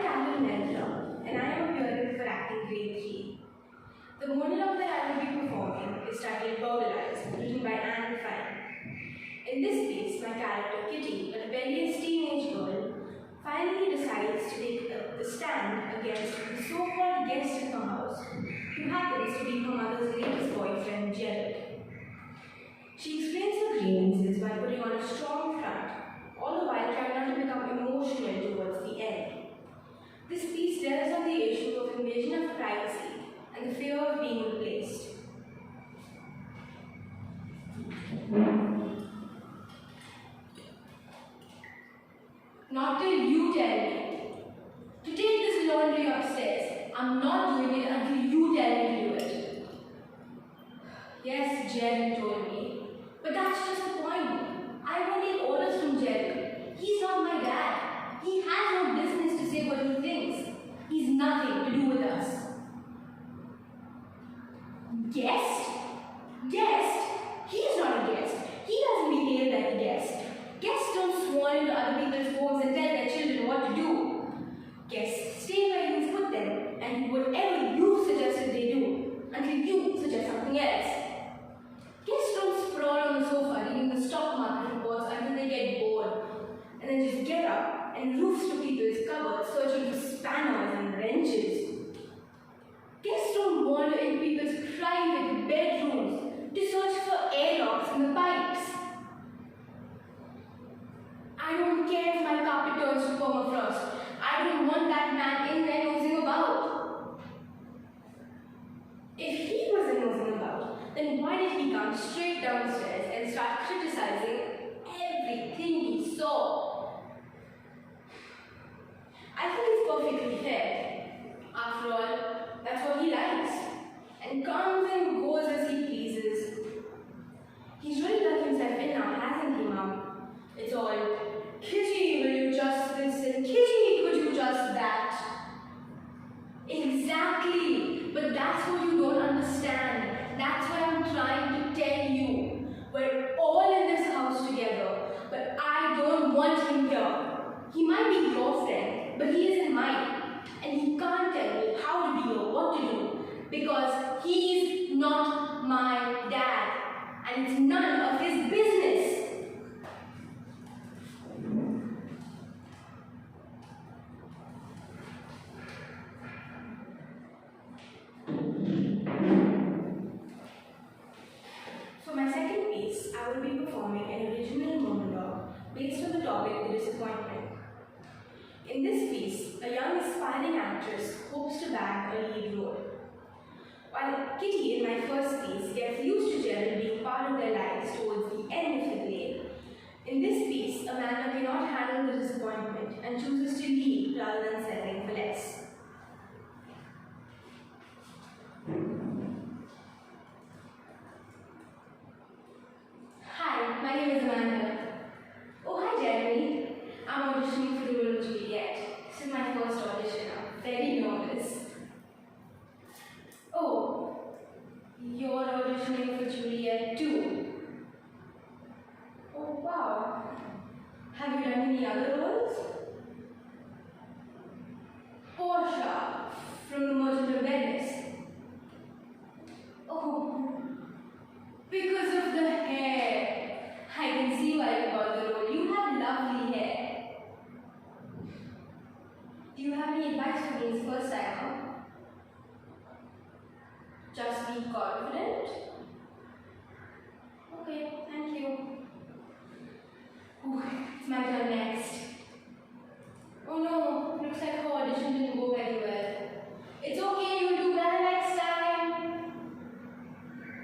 Carol Nelson, and I am appearing for acting grade 3. The monologue that I will be performing is titled Burglarized, written by Anne Frank. In this piece, my character Kitty, a rebellious teenage girl, finally decides to take the stand against the so-called guest in her house, who happens to be her mother's latest boyfriend, Gerald. She explains her grievances by putting on a strong front, all the while trying not to become emotional towards the end. This piece delves on the issue of invasion of privacy and the fear of being replaced. Not till you tell me to take this laundry upstairs. I'm not doing it until you tell me to do it. Yes, Jerry told me. But that's just the point. I won't take orders from Jerry. He's not my dad. He has no business to say what he thinks. He's nothing to do with us. Guest? Guest? He's not a guest. He doesn't behave like a guest. Guests don't swan into other people's homes and tell their children what to do. Guests stay where you've put them and do whatever you suggested they do until you suggest something else. Guests don't sprawl on the sofa reading the stock market reports until they get bored and then just get up and roof to people's cupboards searching for spanners and wrenches. Guests don't wander into people's private bedrooms to search for airlocks in the pipes. I don't care if my carpet turns to permafrost. I don't want that man in there nosing about. If he wasn't nosing about, then why did he come straight downstairs and start criticizing everything he saw? I think it's perfectly fair. After all, that's what he likes, and comes and goes as he pleases. He's really dug himself in now, hasn't he, Mom? It's all, Kitty, will you just this, and Kitty, could you just that? Exactly, but that's what you don't understand. That's what I'm trying to tell you. We're all in this house together, but I don't want him here. He might be your friend, but he isn't mine. And he can't tell me how to be or what to do because he's not my dad and it's none of his business. For my second piece, I will be performing an original monologue based on the topic The Disappointment. In this piece, a young aspiring actress hopes to bag a lead role. While Kitty in my first piece gets used to Gerald being part of their lives towards the end of the play, in this piece, a man who cannot handle the disappointment and chooses to leave rather than settling for less. Hi, my name is Amanda. Oh, hi Jeremy. I'm auditioning for the role of Juliet. This is my first audition. I'm very nervous. Oh, you're auditioning for Juliet too. Oh, wow. Have you done any other roles? Portia from The Merchant of Venice. Oh, because of the hair. I can see why you got the role. You have lovely hair. Do you have any advice for me as first timer? Just be confident. Okay, thank you. Ooh, it's my turn next. Oh no, looks like her audition didn't go very well. It's okay, you'll do better next time.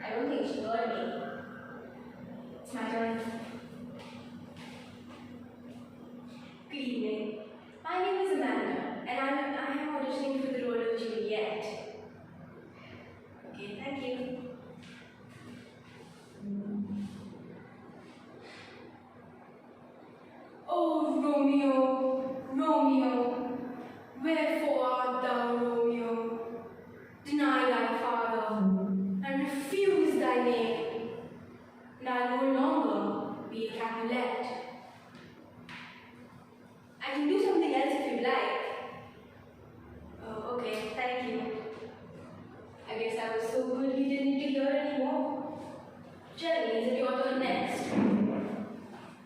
I don't think she heard me. It's my turn. Good evening. My name is Amanda, and I am auditioning for the role of Juliet. Okay, thank you. Oh, Romeo, Romeo, wherefore art thou, Romeo? Deny thy father, and refuse thy name, and I'll no longer be a Capulet. I can do something else if you like. need to hear anymore? Jeremy, is it your turn next?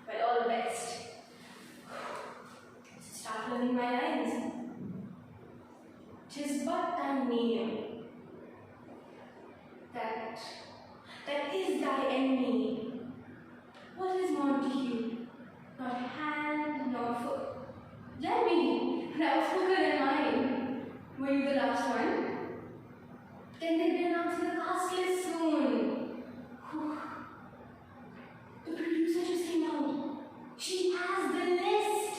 Well, all the best. Start learning my lines. 'Tis but thy name that is thy enemy. What is Montague? Not hand nor foot. Jeremy, that was quicker than mine. Were you the last one? Then they'll be announcing the cast list soon. Whew. The producer just came out. She has the list.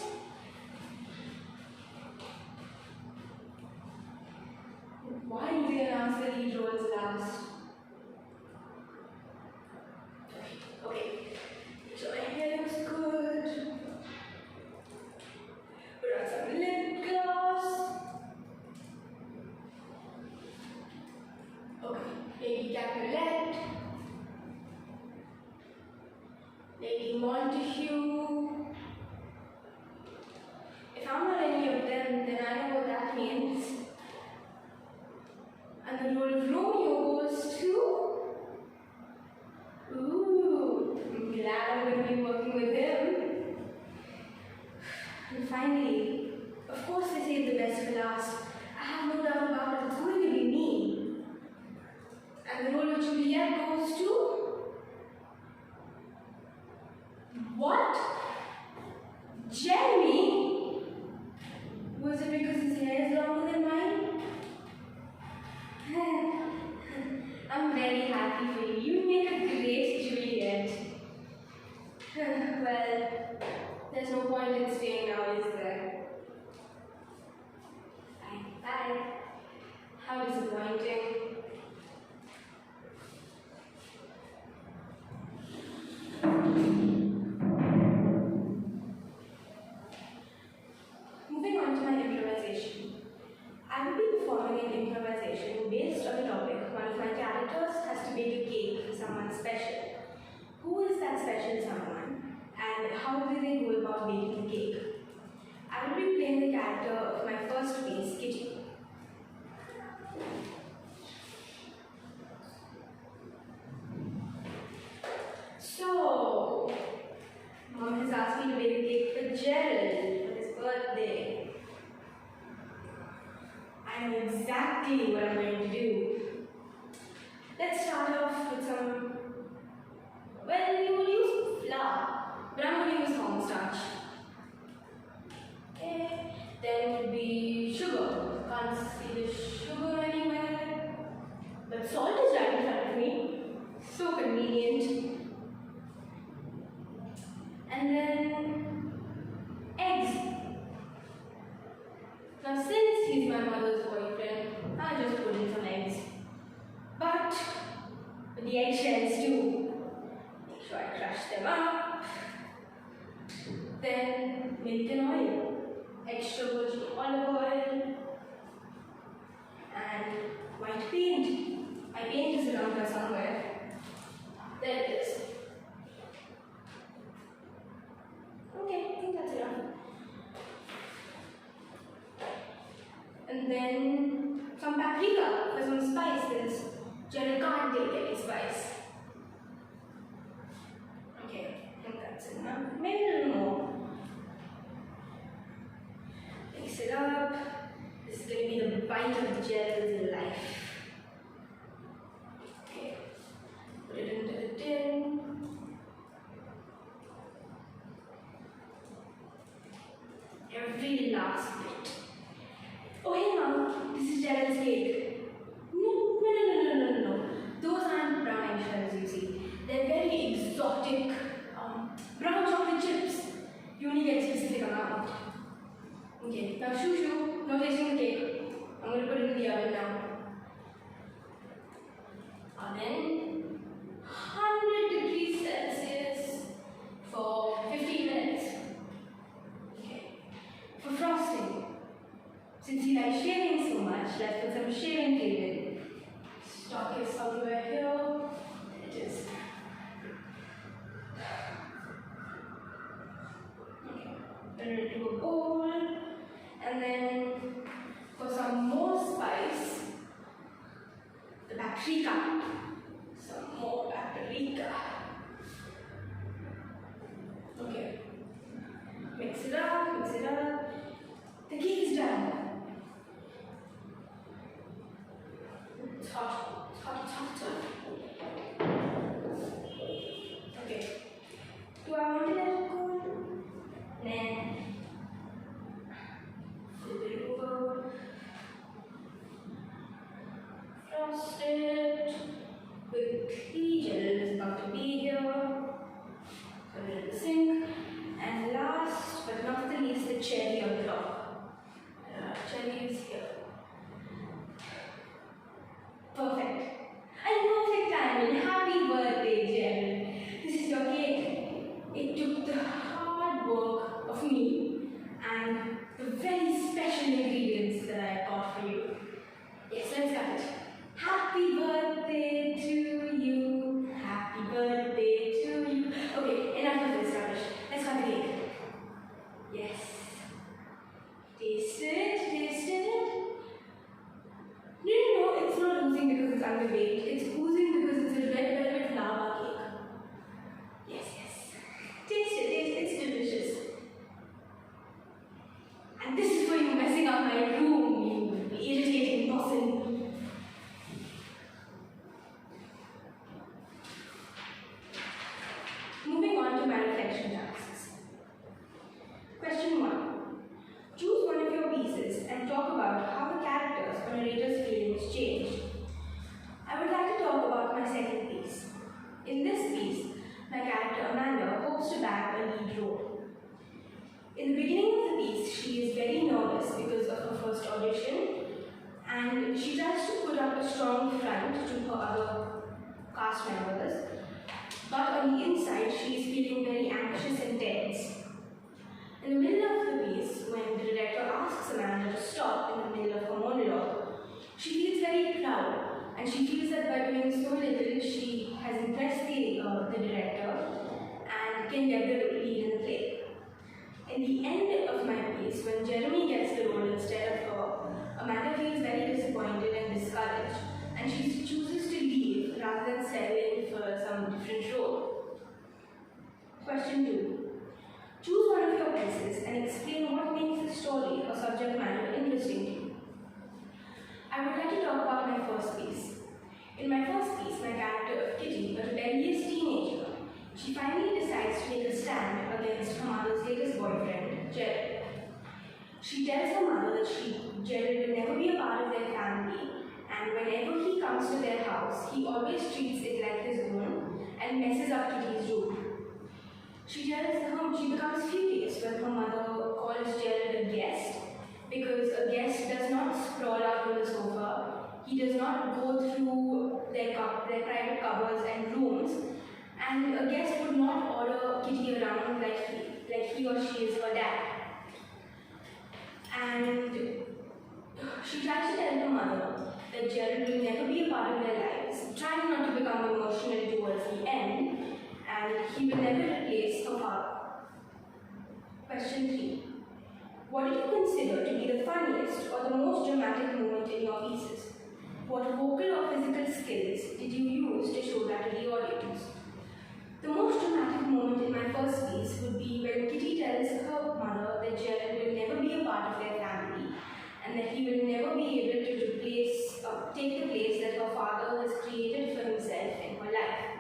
Why do they announce the lead roles last? Okay. So my hair looks good. Put on some lip gloss. Okay, Lady Capulet, Lady Montague. If I'm not any of them, then I know what that means. And the role of Romeo goes to... Ooh, I'm glad I'm going to be working with him. And finally, of course they saved the best for last. I have no doubt about it, it's going to be me. And the role of Juliet goes to... What? Jeremy? Was it because his hair is longer than mine? I'm very happy for you. You make a great Juliet. Well, there's no point in staying now, is there? Bye. How disappointing. Moving on to my improvisation. I will be performing an improvisation based on the topic one of my characters has to bake a cake for someone special. Who is that special someone? And how do they go about baking the cake? I will be playing the character of my first piece, Kitty. So, Mom has asked me to bake a cake for Gerald for his birthday. I know exactly what I'm going to do. Let's start off with some... Well, we will use flour, but I'm going to use cornstarch. Okay, then would be sugar. Can't see the sugar anywhere. But salt is right in front of me. So convenient. And then eggs. Now since he's my mother's boyfriend, I'll just put in some eggs. But with the eggshells too. Make sure I crush them up. Then milk and oil. Extra virgin olive oil. And white paint. My paint is around here somewhere. There it is. Okay, I think that's enough. And then some paprika for some spices. Gerald can't take any spice. Okay, I think that's enough. Maybe a little more. Mix it up. This is going to be the bite of Gerald's life. Okay, put it into the tin. Every last bit. Oh hey Mom, this is Gerald's cake. No. Those aren't brown eggshells, you see. They're very exotic brown chocolate chips. You only get a specific amount. Okay, now shoo, no tasting the cake. I'm going to put it in the oven now. Oven, 100 degrees Celsius for 15 minutes. For frosting, since he likes shaving so much, let's put some shaving cream in. Stock is somewhere here. There it is. Okay, put it into a bowl. And then for some more spice, the paprika. special ingredients that I bought for you. Yes, let's cut it. Happy birthday to you. Happy birthday to you. Okay, enough of this rubbish. Let's cut the cake. Yes. Taste it, taste it. No, it's not oozing because it's underweight. It's oozing because it's a red velvet lava cake. Yes, yes. Taste it, it's delicious. And this is for you messing up my room, you irritating person. Moving on to my reflection tasks. Question 1. Choose one of your pieces and talk about how the characters or narrator's feelings changed. I would like to talk about my second piece. In this piece, my character Amanda hopes to bag a lead role. In the beginning of the piece, she is very nervous because of her first audition, and she tries to put up a strong front to her other cast members, but on the inside, she is feeling very anxious and tense. In the middle of the piece, when the director asks Amanda to stop in the middle of her monologue, she feels very proud, and she feels that by doing so little, she has impressed the director and can get the lead in the play. In the end of my piece, when Jeremy gets the role instead of her, Amanda feels very disappointed and discouraged, and she chooses to leave rather than settle in for some different role. Question 2. Choose one of your pieces and explain what makes the story or subject matter interesting to you. I would like to talk about my first piece. In my first piece, my character Kitty, a rebellious teenager, she finally decides to take a stand against her mother's latest boyfriend, Jared. She tells her mother that Jared will never be a part of their family, and whenever he comes to their house, he always treats it like his own and messes up Kitty's room. She becomes furious when her mother calls Jared a guest, because a guest does not sprawl out on the sofa, he does not go through their private cupboards and rooms, and a guest would not order Kitty around like he or she is her dad. And she tries to tell her mother that Jared will never be a part of their lives, trying not to become emotional towards the end, and he will never replace her father. Question 3. What do you consider to be the funniest or the most dramatic moment in your pieces? What vocal or physical skills did you use to show that to the audience? The most dramatic moment in my first piece would be when Kitty tells her mother that Jared will never be a part of their family and that he will never be able to take the place that her father has created for himself in her life.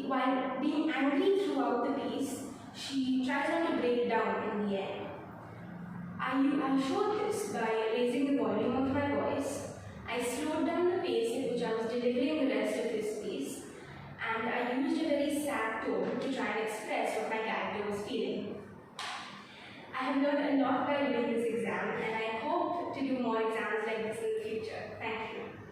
While being angry throughout the piece, she tries not to break down in the end. I showed this by raising the volume of my voice. I slowed down the pace at which I was delivering the rest of this piece, and I used a very sad tone to try and express what my character was feeling. I have learned a lot by doing this exam, and I hope to do more exams like this in the future. Thank you.